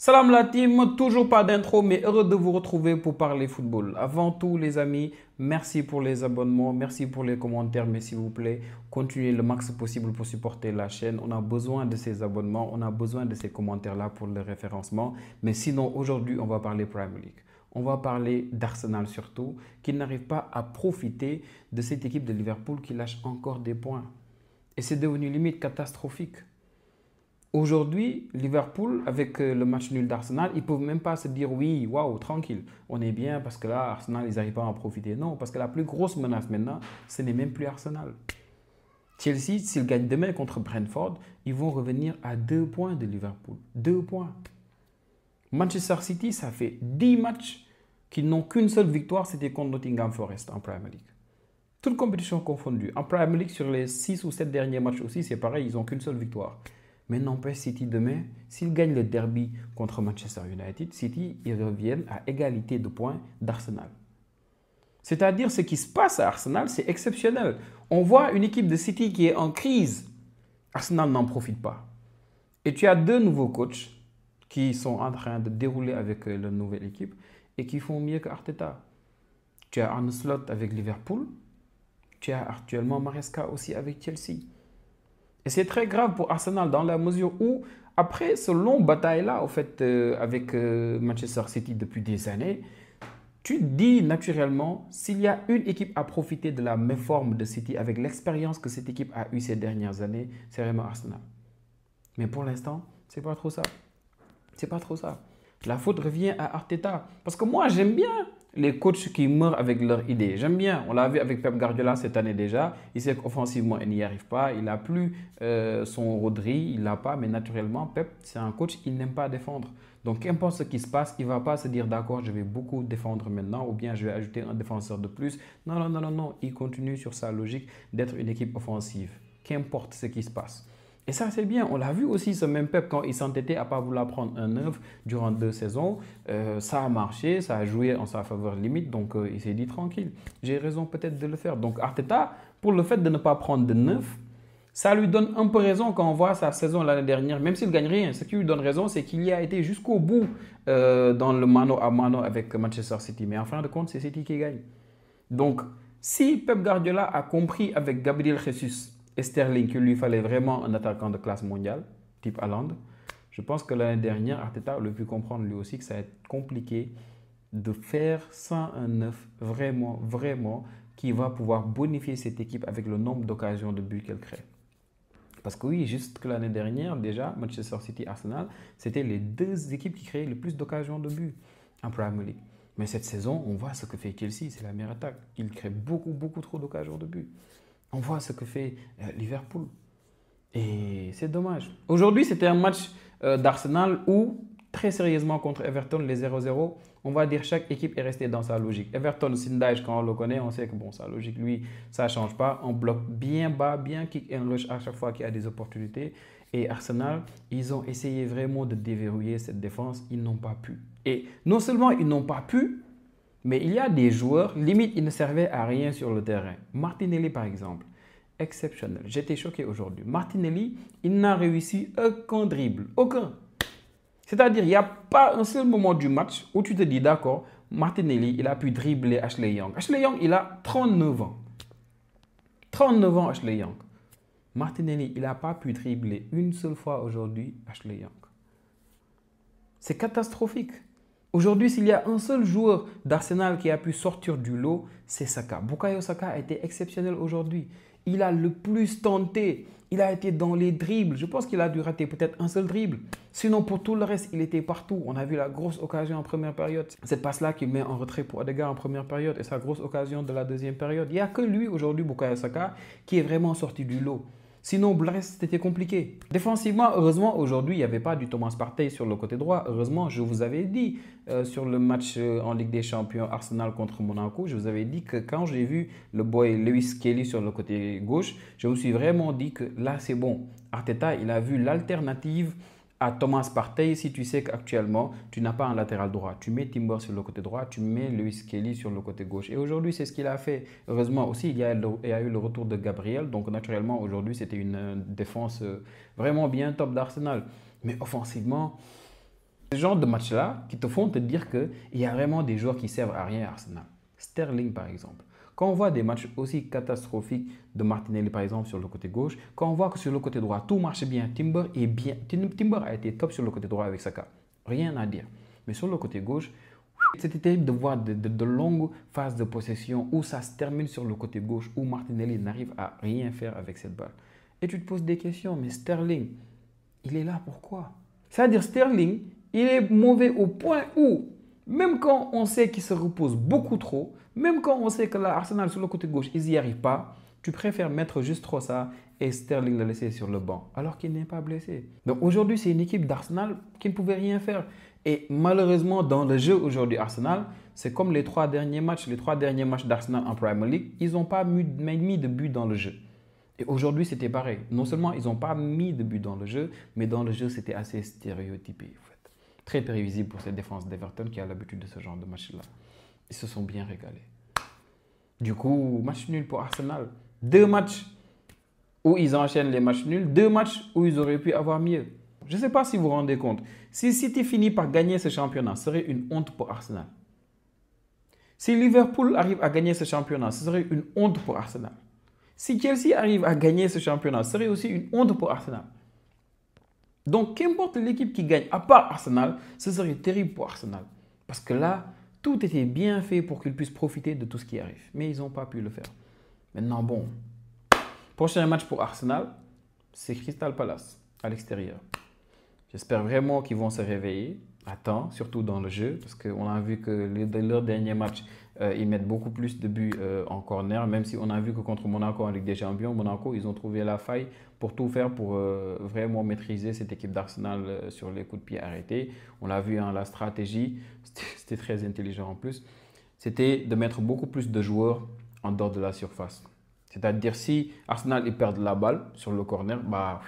Salam la team, toujours pas d'intro, mais heureux de vous retrouver pour parler football. Avant tout, les amis, merci pour les abonnements, merci pour les commentaires, mais s'il vous plaît, continuez le max possible pour supporter la chaîne. On a besoin de ces abonnements, on a besoin de ces commentaires-là pour le référencement. Mais sinon, aujourd'hui, on va parler Premier League. On va parler d'Arsenal surtout, qui n'arrive pas à profiter de cette équipe de Liverpool qui lâche encore des points. Et c'est devenu limite catastrophique. Aujourd'hui, Liverpool, avec le match nul d'Arsenal, ils ne peuvent même pas se dire oui, waouh, tranquille, on est bien parce que là, Arsenal, ils n'arrivent pas à en profiter. Non, parce que la plus grosse menace maintenant, ce n'est même plus Arsenal. Chelsea, s'ils gagnent demain contre Brentford, ils vont revenir à 2 points de Liverpool. 2 points. Manchester City, ça fait 10 matchs qu'ils n'ont qu'une seule victoire, c'était contre Nottingham Forest en Premier League. Toutes compétitions confondues. En Premier League, sur les 6 ou 7 derniers matchs aussi, c'est pareil, ils n'ont qu'une seule victoire. Mais n'empêche, City demain, s'ils gagnent le derby contre Manchester United, City, ils reviennent à égalité de points d'Arsenal. C'est-à-dire, ce qui se passe à Arsenal, c'est exceptionnel. On voit une équipe de City qui est en crise. Arsenal n'en profite pas. Et tu as deux nouveaux coachs qui sont en train de dérouler avec la nouvelle équipe et qui font mieux qu'Arteta. Tu as Arne Slot avec Liverpool. Tu as actuellement Maresca aussi avec Chelsea. Et c'est très grave pour Arsenal dans la mesure où, après ce long bataille-là, au fait, avec Manchester City depuis des années, tu te dis naturellement, s'il y a une équipe à profiter de la méforme de City avec l'expérience que cette équipe a eue ces dernières années, c'est vraiment Arsenal. Mais pour l'instant, c'est pas trop ça. C'est pas trop ça. La faute revient à Arteta. Parce que moi, j'aime bien les coachs qui meurent avec leurs idées. J'aime bien. On l'a vu avec Pep Guardiola cette année déjà. Il sait qu'offensivement, il n'y arrive pas. Il n'a plus son Rodri. Il l'a pas. Mais naturellement, Pep, c'est un coach qui n'aime pas défendre. Donc, qu'importe ce qui se passe, il ne va pas se dire d'accord, je vais beaucoup défendre maintenant ou bien je vais ajouter un défenseur de plus. Non, non, non, non, non. Il continue sur sa logique d'être une équipe offensive. Qu'importe ce qui se passe. Et ça, c'est bien. On l'a vu aussi, ce même Pep, quand il s'entêtait à ne pas vouloir prendre un neuf durant 2 saisons. Ça a marché, ça a joué en sa faveur limite. Donc, il s'est dit tranquille. J'ai raison peut-être de le faire. Donc, Arteta, pour le fait de ne pas prendre de neuf, ça lui donne un peu raison quand on voit sa saison l'année dernière. Même s'il ne gagne rien, ce qui lui donne raison, c'est qu'il y a été jusqu'au bout dans le mano à mano avec Manchester City. Mais en fin de compte, c'est City qui gagne. Donc, si Pep Guardiola a compris avec Gabriel Jesus et Sterling qu'il lui fallait vraiment un attaquant de classe mondiale, type Haaland, je pense que l'année dernière, Arteta aurait pu comprendre lui aussi que ça va être compliqué de faire sans un neuf vraiment, vraiment, qui va pouvoir bonifier cette équipe avec le nombre d'occasions de but qu'elle crée. Parce que oui, juste que l'année dernière, déjà, Manchester City et Arsenal, c'était les deux équipes qui créaient le plus d'occasions de but en Premier League. Mais cette saison, on voit ce que fait Chelsea, c'est la meilleure attaque. Il crée beaucoup, beaucoup trop d'occasions de but. On voit ce que fait Liverpool. Et c'est dommage. Aujourd'hui, c'était un match d'Arsenal où, très sérieusement contre Everton, les 0-0, on va dire chaque équipe est restée dans sa logique. Everton, Sindage, quand on le connaît, on sait que bon, sa logique, lui, ça ne change pas. On bloque bien bas, bien kick and rush à chaque fois qu'il y a des opportunités. Et Arsenal, ils ont essayé vraiment de déverrouiller cette défense. Ils n'ont pas pu. Et non seulement ils n'ont pas pu, mais il y a des joueurs, limite, ils ne servaient à rien sur le terrain. Martinelli, par exemple, exceptionnel. J'étais choqué aujourd'hui. Martinelli, il n'a réussi aucun dribble. Aucun. C'est-à-dire, il n'y a pas un seul moment du match où tu te dis, d'accord, Martinelli, il a pu dribbler Ashley Young. Ashley Young, il a 39 ans. 39 ans, Ashley Young. Martinelli, il n'a pas pu dribbler une seule fois aujourd'hui Ashley Young. C'est catastrophique. Aujourd'hui, s'il y a un seul joueur d'Arsenal qui a pu sortir du lot, c'est Saka. Bukayo Saka a été exceptionnel aujourd'hui. Il a le plus tenté. Il a été dans les dribbles. Je pense qu'il a dû rater peut-être un seul dribble. Sinon, pour tout le reste, il était partout. On a vu la grosse occasion en première période. Cette passe-là qu'il met en retrait pour Odegaard en première période et sa grosse occasion de la deuxième période. Il n'y a que lui aujourd'hui, Bukayo Saka, qui est vraiment sorti du lot. Sinon, le reste, c'était compliqué. Défensivement, heureusement, aujourd'hui, il n'y avait pas du Thomas Partey sur le côté droit. Heureusement, je vous avais dit sur le match en Ligue des Champions Arsenal contre Monaco, je vous avais dit que quand j'ai vu le boy Lewis Kelly sur le côté gauche, je me suis vraiment dit que là, c'est bon. Arteta, il a vu l'alternative à Thomas Partey si tu sais qu'actuellement, tu n'as pas un latéral droit. Tu mets Timber sur le côté droit, tu mets Lewis Kelly sur le côté gauche. Et aujourd'hui, c'est ce qu'il a fait. Heureusement aussi, il y a eu le retour de Gabriel. Donc naturellement, aujourd'hui, c'était une défense vraiment bien top d'Arsenal. Mais offensivement, Ce genre de match-là qui te font te dire qu'il y a vraiment des joueurs qui servent à rien à Arsenal. Sterling, par exemple. Quand on voit des matchs aussi catastrophiques de Martinelli, par exemple, sur le côté gauche, quand on voit que sur le côté droit, tout marche bien, Timber a été top sur le côté droit avec Saka. Rien à dire. Mais sur le côté gauche, c'était terrible de voir de longues phases de possession où ça se termine sur le côté gauche, où Martinelli n'arrive à rien faire avec cette balle. Et tu te poses des questions, mais Sterling, il est là pourquoi? C'est-à-dire Sterling, il est mauvais au point où, même quand on sait qu'il se repose beaucoup trop, même quand on sait que l'Arsenal sur le côté gauche, ils n'y arrivent pas, tu préfères mettre juste Trossard et Sterling le laisser sur le banc, alors qu'il n'est pas blessé. Donc aujourd'hui, c'est une équipe d'Arsenal qui ne pouvait rien faire. Et malheureusement, dans le jeu aujourd'hui, Arsenal, c'est comme les 3 derniers matchs. Les 3 derniers matchs d'Arsenal en Premier League, ils n'ont pas mis de but dans le jeu. Et aujourd'hui, c'était pareil. Non seulement ils n'ont pas mis de but dans le jeu, mais dans le jeu, c'était assez stéréotypé. En fait. Très prévisible pour cette défense d'Everton qui a l'habitude de ce genre de match-là. Ils se sont bien régalés. Du coup, match nul pour Arsenal. 2 matchs où ils enchaînent les matchs nuls. 2 matchs où ils auraient pu avoir mieux. Je ne sais pas si vous vous rendez compte. Si City finit par gagner ce championnat, ce serait une honte pour Arsenal. Si Liverpool arrive à gagner ce championnat, ce serait une honte pour Arsenal. Si Chelsea arrive à gagner ce championnat, ce serait aussi une honte pour Arsenal. Donc, qu'importe l'équipe qui gagne, à part Arsenal, ce serait terrible pour Arsenal. Parce que là, tout était bien fait pour qu'ils puissent profiter de tout ce qui arrive. Mais ils n'ont pas pu le faire. Maintenant, bon. Prochain match pour Arsenal, c'est Crystal Palace, à l'extérieur. J'espère vraiment qu'ils vont se réveiller à temps, surtout dans le jeu, parce qu'on a vu que leur dernier match, ils mettent beaucoup plus de buts en corner, même si on a vu que contre Monaco en Ligue des Champions, Monaco, ils ont trouvé la faille pour tout faire pour vraiment maîtriser cette équipe d'Arsenal sur les coups de pied arrêtés. On l'a vu, hein, la stratégie, c'était très intelligent en plus, c'était de mettre beaucoup plus de joueurs en dehors de la surface. C'est-à-dire si Arsenal ils perdent la balle sur le corner, bah,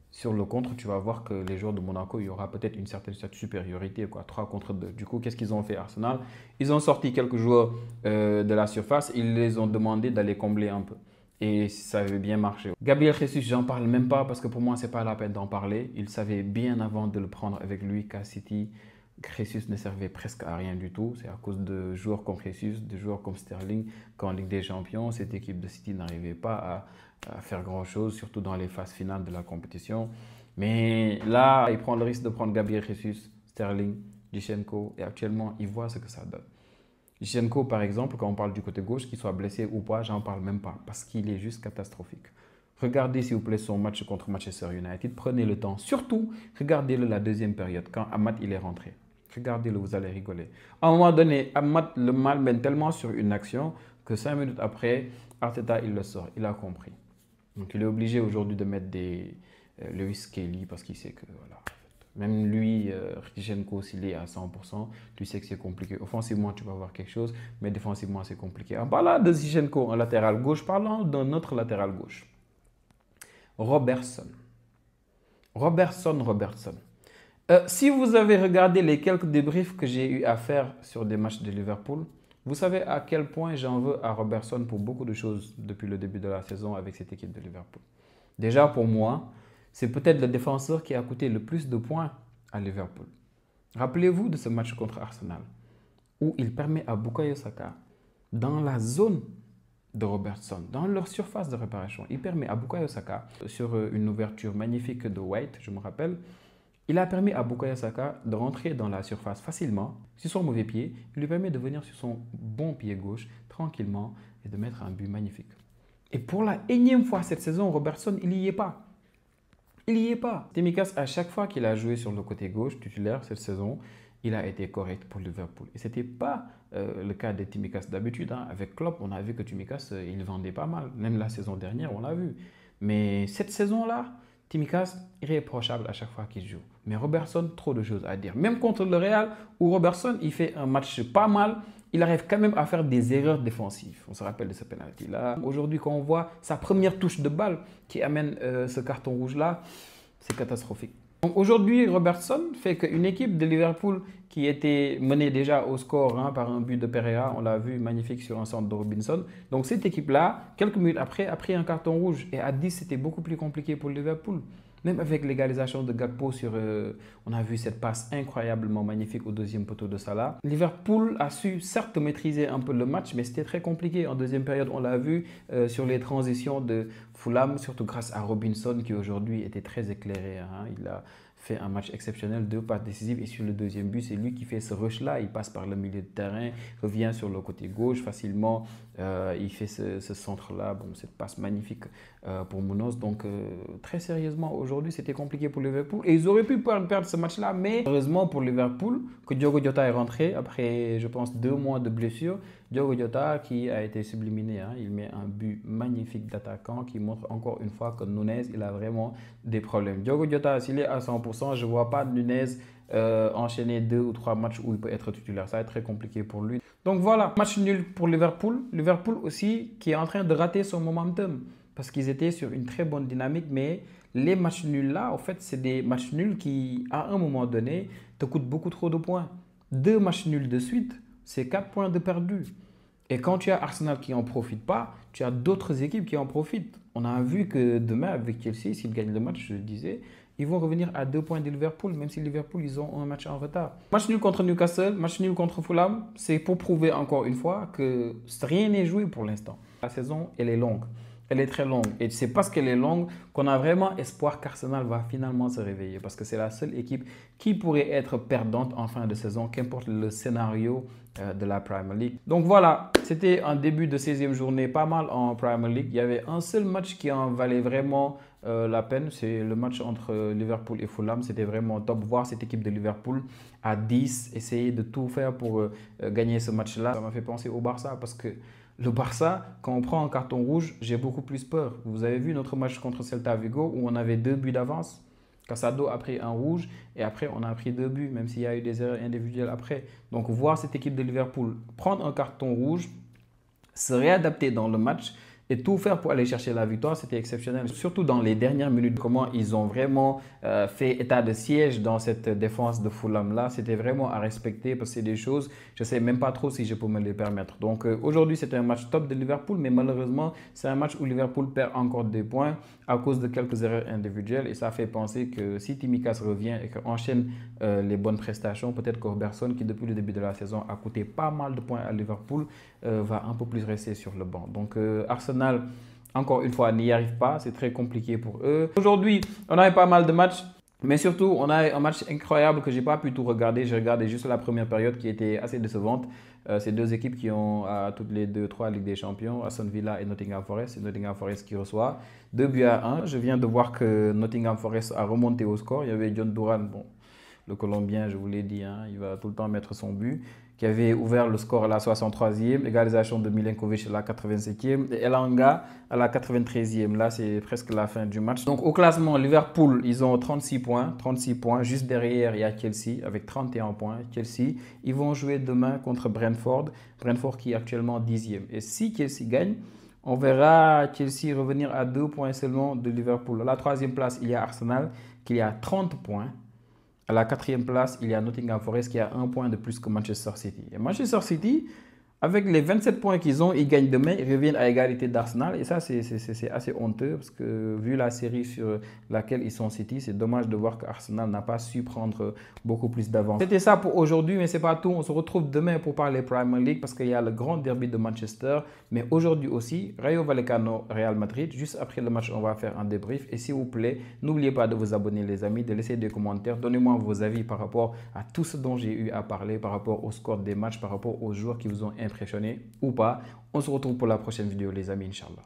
sur le contre, tu vas voir que les joueurs de Monaco, il y aura peut-être une certaine supériorité, quoi, 3 contre 2. Du coup, qu'est-ce qu'ils ont fait, Arsenal? Ils ont sorti quelques joueurs de la surface, ils les ont demandé d'aller combler un peu. Et ça avait bien marché. Gabriel Jesus, j'en parle même pas parce que pour moi, ce n'est pas la peine d'en parler. Il savait bien avant de le prendre avec lui qu'à City, Jesus ne servait presque à rien du tout. C'est à cause de joueurs comme Jesus, de joueurs comme Sterling, qu'en Ligue des Champions, cette équipe de City n'arrivait pas à faire grand-chose, surtout dans les phases finales de la compétition. Mais là, il prend le risque de prendre Gabriel Jesus, Sterling, Zinchenko, et actuellement, il voit ce que ça donne. Zinchenko, par exemple, quand on parle du côté gauche, qu'il soit blessé ou pas, j'en parle même pas, parce qu'il est juste catastrophique. Regardez, s'il vous plaît, son match contre Manchester United. Prenez le temps. Surtout, regardez-le la deuxième période, quand Ahmad il est rentré. Regardez-le, vous allez rigoler. À un moment donné, Ahmad le malmène tellement sur une action que 5 minutes après, Arteta, il le sort. Il a compris. Donc, il est obligé aujourd'hui de mettre des Lewis Kelly parce qu'il sait que, voilà, même lui, Zinchenko, s'il est à 100%, tu sais que c'est compliqué. Offensivement, tu vas avoir quelque chose, mais défensivement, c'est compliqué. En parlant de Zinchenko en latéral gauche, parlons d'un autre latéral gauche. Robertson. Si vous avez regardé les quelques débriefs que j'ai eu à faire sur des matchs de Liverpool, vous savez à quel point j'en veux à Robertson pour beaucoup de choses depuis le début de la saison avec cette équipe de Liverpool. Déjà pour moi, c'est peut-être le défenseur qui a coûté le plus de points à Liverpool. Rappelez-vous de ce match contre Arsenal, où il permet à Bukayo Saka, dans la zone de Robertson, dans leur surface de réparation, il permet à Bukayo Saka, sur une ouverture magnifique de White, je me rappelle, il a permis à Bukayo Saka de rentrer dans la surface facilement, sur son mauvais pied, il lui permet de venir sur son bon pied gauche, tranquillement, et de mettre un but magnifique. Et pour la énième fois cette saison, Robertson, il n'y est pas. Il n'y est pas. Tsimikas, à chaque fois qu'il a joué sur le côté gauche, titulaire cette saison, il a été correct pour Liverpool. Et ce n'était pas le cas de Tsimikas d'habitude. Hein. Avec Klopp, on a vu que Tsimikas, il vendait pas mal. Même la saison dernière, on l'a vu. Mais cette saison-là, Tsimikas, irréprochable à chaque fois qu'il joue. Mais Robertson, trop de choses à dire. Même contre le Real, où Robertson, il fait un match pas mal, il arrive quand même à faire des erreurs défensives. On se rappelle de ce penalty-là. Aujourd'hui, quand on voit sa première touche de balle qui amène ce carton rouge-là, c'est catastrophique. Donc aujourd'hui, Robertson fait qu'une équipe de Liverpool qui était menée déjà au score par un but de Pereira, on l'a vu magnifique sur un centre de Robinson. Donc cette équipe-là, quelques minutes après, a pris un carton rouge. Et à 10, c'était beaucoup plus compliqué pour Liverpool. Même avec l'égalisation de Gakpo on a vu cette passe incroyablement magnifique au deuxième poteau de Salah. Liverpool a su certes maîtriser un peu le match, mais c'était très compliqué. En deuxième période, on l'a vu sur les transitions de Fulham, surtout grâce à Robinson qui aujourd'hui était très éclairé. Il a fait un match exceptionnel, 2 passes décisives et sur le deuxième but, c'est lui qui fait ce rush-là. Il passe par le milieu de terrain, revient sur le côté gauche facilement. Il fait ce centre-là, bon, cette passe magnifique pour Munoz. Donc très sérieusement, aujourd'hui, c'était compliqué pour Liverpool. Et ils auraient pu perdre ce match-là, mais heureusement pour Liverpool que Diogo Jota est rentré après, je pense, 2 mois de blessure. Diogo Jota qui a été subliminé, il met un but magnifique d'attaquant qui montre encore une fois que Nunez, il a vraiment des problèmes. Diogo Jota, s'il est à 100%, je ne vois pas Nunez enchaîner 2 ou 3 matchs où il peut être titulaire. Ça va être très compliqué pour lui. Donc voilà, match nul pour Liverpool. Liverpool aussi qui est en train de rater son momentum parce qu'ils étaient sur une très bonne dynamique, mais les matchs nuls là, en fait, c'est des matchs nuls qui, à un moment donné, te coûtent beaucoup trop de points. 2 matchs nuls de suite, c'est 4 points de perdus. Et quand tu as Arsenal qui n'en profite pas, tu as d'autres équipes qui en profitent. On a vu que demain, avec Chelsea, s'ils gagnent le match, je le disais, ils vont revenir à 2 points de Liverpool, même si Liverpool, ils ont un match en retard. Match nul contre Newcastle, match nul contre Fulham, c'est pour prouver encore une fois que rien n'est joué pour l'instant. La saison, elle est longue. Elle est très longue. Et c'est parce qu'elle est longue qu'on a vraiment espoir qu'Arsenal va finalement se réveiller. Parce que c'est la seule équipe qui pourrait être perdante en fin de saison, qu'importe le scénario de la Premier League. Donc voilà, c'était un début de 16e journée pas mal en Premier League. Il y avait un seul match qui en valait vraiment la peine. C'est le match entre Liverpool et Fulham. C'était vraiment top. Voir cette équipe de Liverpool à 10, essayer de tout faire pour gagner ce match-là. Ça m'a fait penser au Barça parce que le Barça, quand on prend un carton rouge, j'ai beaucoup plus peur. Vous avez vu notre match contre Celta Vigo où on avait 2 buts d'avance. Casado a pris un rouge et après on a pris 2 buts, même s'il y a eu des erreurs individuelles après. Donc voir cette équipe de Liverpool prendre un carton rouge, se réadapter dans le match et tout faire pour aller chercher la victoire, c'était exceptionnel. Surtout dans les dernières minutes, comment ils ont vraiment fait état de siège dans cette défense de Fulham-là. C'était vraiment à respecter parce que c'est des choses, je ne sais même pas trop si je peux me les permettre. Donc aujourd'hui, c'était un match top de Liverpool, mais malheureusement, c'est un match où Liverpool perd encore des points à cause de quelques erreurs individuelles. Et ça fait penser que si Tsimikas revient et qu'enchaîne les bonnes prestations, peut-être que Robertson, qui depuis le début de la saison a coûté pas mal de points à Liverpool, va un peu plus rester sur le banc. Donc Arsenal, encore une fois, n'y arrive pas. C'est très compliqué pour eux. Aujourd'hui, on a eu pas mal de matchs. Mais surtout, on a un match incroyable que je n'ai pas pu tout regarder. J'ai regardé juste la première période qui était assez décevante. C'est 2 équipes qui ont toutes les 2-3 Ligue des Champions, Aston Villa et Nottingham Forest. C'est Nottingham Forest qui reçoit 2 buts à 1. Je viens de voir que Nottingham Forest a remonté au score. Il y avait John Duran, bon, le Colombien, je vous l'ai dit, il va tout le temps mettre son but, qui avait ouvert le score à la 63e, égalisation de Milenkovic à la 87e et Elanga à la 93e. Là, c'est presque la fin du match. Donc, au classement, Liverpool, ils ont 36 points. Juste derrière, il y a Chelsea avec 31 points. Chelsea, ils vont jouer demain contre Brentford. Brentford qui est actuellement 10e. Et si Chelsea gagne, on verra Chelsea revenir à 2 points seulement de Liverpool. À la 3e place, il y a Arsenal qui a 30 points. À la 4e place, il y a Nottingham Forest qui a 1 point de plus que Manchester City. Et Manchester City, avec les 27 points qu'ils ont, ils gagnent demain, ils reviennent à égalité d'Arsenal. Et ça, c'est assez honteux parce que vu la série sur laquelle ils sont City, c'est dommage de voir qu'Arsenal n'a pas su prendre beaucoup plus d'avance. C'était ça pour aujourd'hui, mais ce n'est pas tout. On se retrouve demain pour parler Premier League parce qu'il y a le grand derby de Manchester. Mais aujourd'hui aussi, Rayo Vallecano, Real Madrid. Juste après le match, on va faire un débrief. Et s'il vous plaît, n'oubliez pas de vous abonner les amis, de laisser des commentaires. Donnez-moi vos avis par rapport à tout ce dont j'ai eu à parler, par rapport au score des matchs, par rapport aux joueurs qui vous ont impressionné ou pas. On se retrouve pour la prochaine vidéo les amis, Inch'Allah.